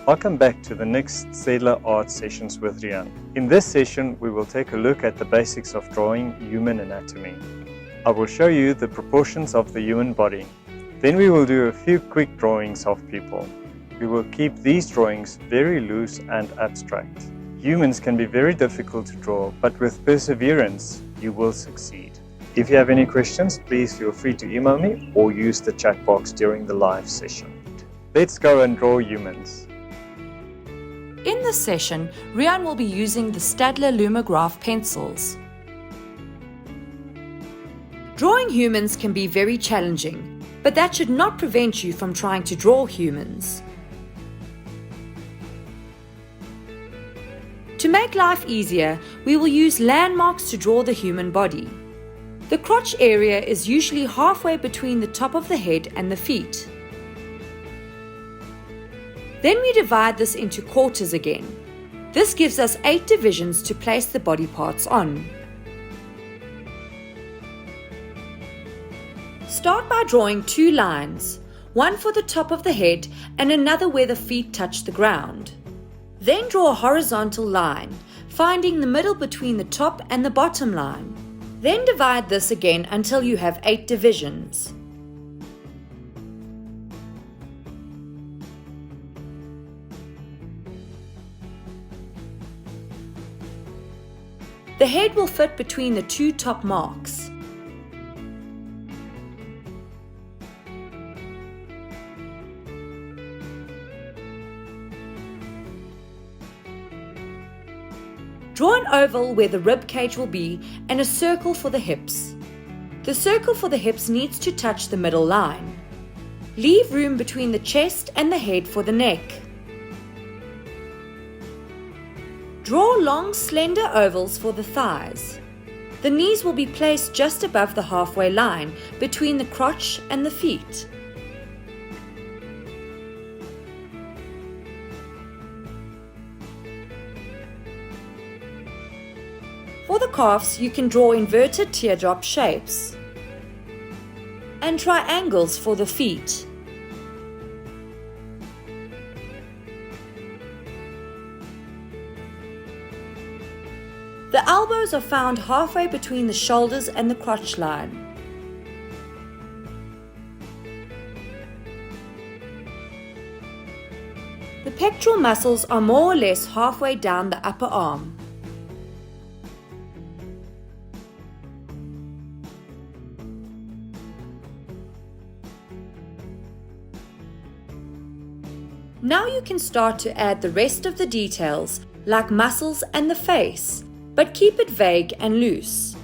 Welcome back to the next STAEDTLER Art Sessions with Riaan. In this session, we will take a look at the basics of drawing human anatomy. I will show you the proportions of the human body. Then we will do a few quick drawings of people. We will keep these drawings very loose and abstract. Humans can be very difficult to draw, but with perseverance, you will succeed. If you have any questions, please feel free to email me or use the chat box during the live session. Let's go and draw humans. In this session, Riaan will be using the STAEDTLER Lumograph pencils. Drawing humans can be very challenging, but that should not prevent you from trying to draw humans. To make life easier, we will use landmarks to draw the human body. The crotch area is usually halfway between the top of the head and the feet. Then we divide this into quarters again. This gives us 8 divisions to place the body parts on. Start by drawing 2 lines, one for the top of the head and another where the feet touch the ground. Then draw a horizontal line, finding the middle between the top and the bottom line. Then divide this again until you have 8 divisions. The head will fit between the 2 top marks. Draw an oval where the rib cage will be and a circle for the hips. The circle for the hips needs to touch the middle line. Leave room between the chest and the head for the neck. Draw long, slender ovals for the thighs. The knees will be placed just above the halfway line between the crotch and the feet. For the calves, you can draw inverted teardrop shapes and triangles for the feet. The elbows are found halfway between the shoulders and the crotch line. The pectoral muscles are more or less halfway down the upper arm. Now you can start to add the rest of the details, like muscles and the face, but keep it vague and loose.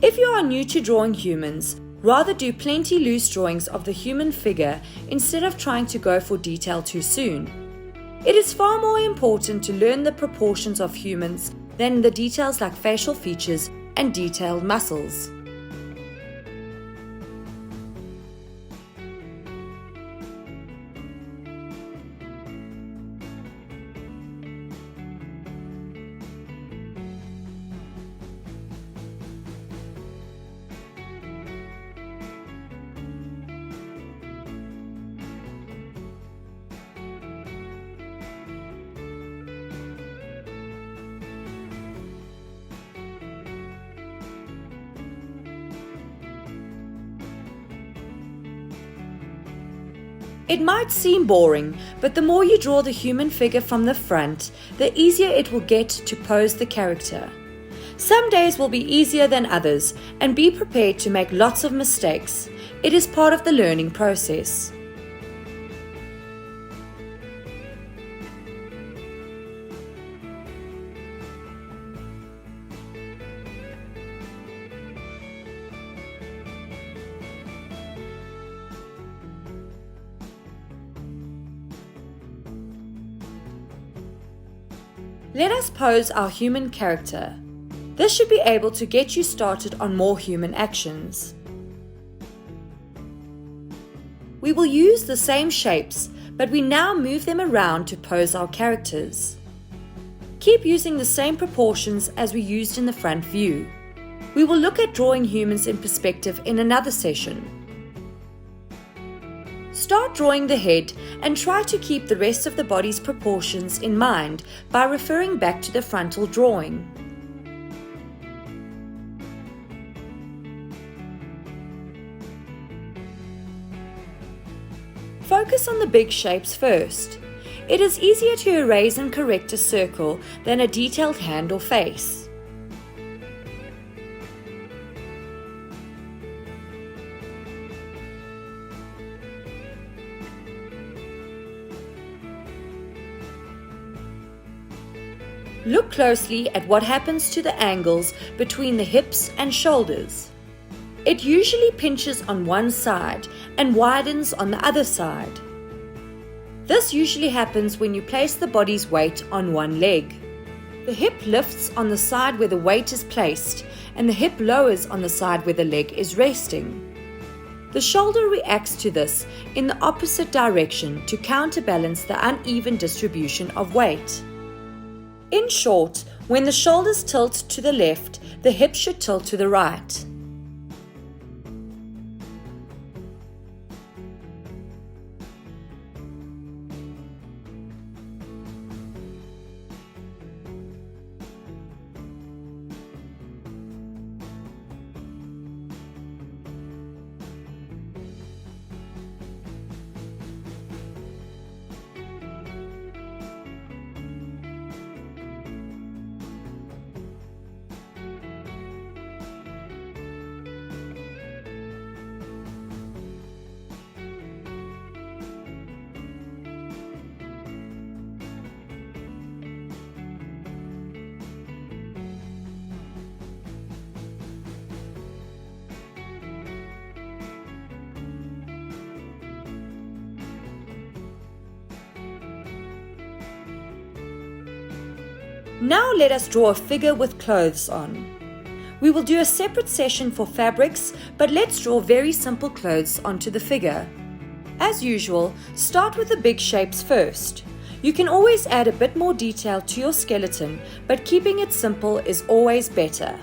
If you are new to drawing humans, rather do plenty loose drawings of the human figure instead of trying to go for detail too soon. It is far more important to learn the proportions of humans than the details like facial features and detailed muscles. It might seem boring, but the more you draw the human figure from the front, the easier it will get to pose the character. Some days will be easier than others, and be prepared to make lots of mistakes. It is part of the learning process. Let us pose our human character. This should be able to get you started on more human actions. We will use the same shapes, but we now move them around to pose our characters. Keep using the same proportions as we used in the front view. We will look at drawing humans in perspective in another session. Start drawing the head and try to keep the rest of the body's proportions in mind by referring back to the frontal drawing. Focus on the big shapes first. It is easier to erase and correct a circle than a detailed hand or face. Look closely at what happens to the angles between the hips and shoulders. It usually pinches on one side and widens on the other side. This usually happens when you place the body's weight on one leg. The hip lifts on the side where the weight is placed, and the hip lowers on the side where the leg is resting. The shoulder reacts to this in the opposite direction to counterbalance the uneven distribution of weight. In short, when the shoulders tilt to the left, the hips should tilt to the right. Now let us draw a figure with clothes on. We will do a separate session for fabrics, but let's draw very simple clothes onto the figure. As usual, start with the big shapes first. You can always add a bit more detail to your skeleton, but keeping it simple is always better.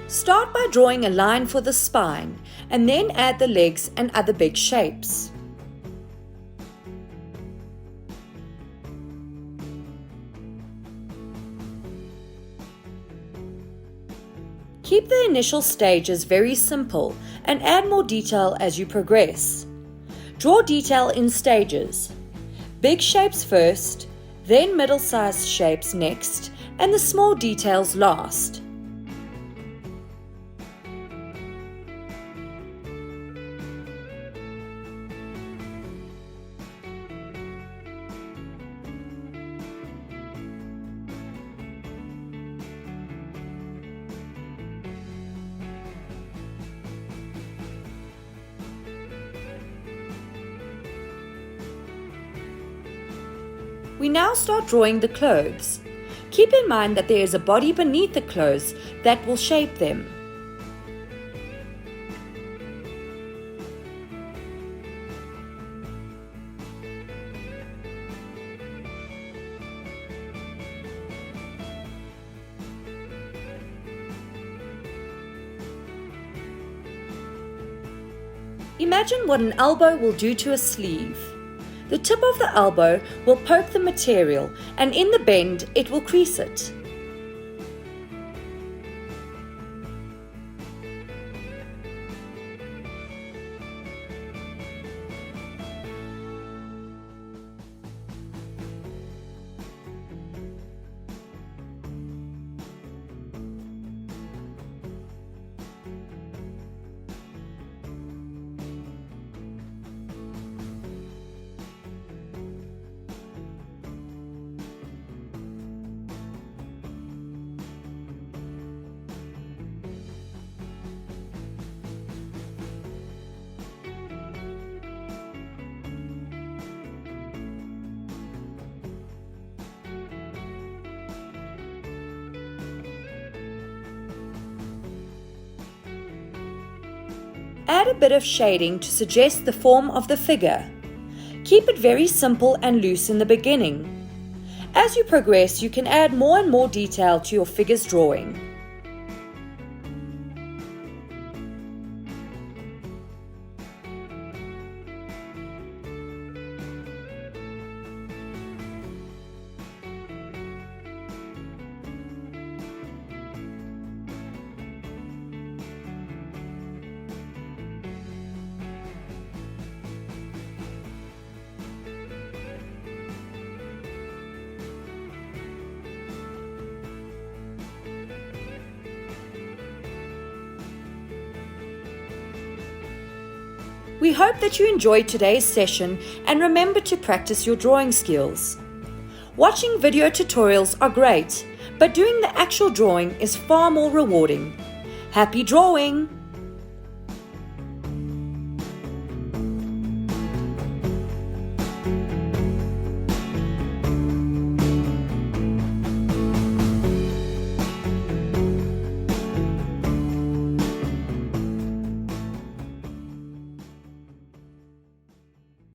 Start by drawing a line for the spine and then add the legs and other big shapes. Keep the initial stages very simple and add more detail as you progress. Draw detail in stages. Big shapes first, then middle-sized shapes next, and the small details last. We now start drawing the clothes. Keep in mind that there is a body beneath the clothes that will shape them. Imagine what an elbow will do to a sleeve. The tip of the elbow will poke the material, and in the bend, it will crease it. add a bit of shading to suggest the form of the figure. Keep it very simple and loose in the beginning. As you progress, you can add more and more detail to your figure's drawing. We hope that you enjoyed today's session and remember to practice your drawing skills. Watching video tutorials are great, but doing the actual drawing is far more rewarding. Happy drawing!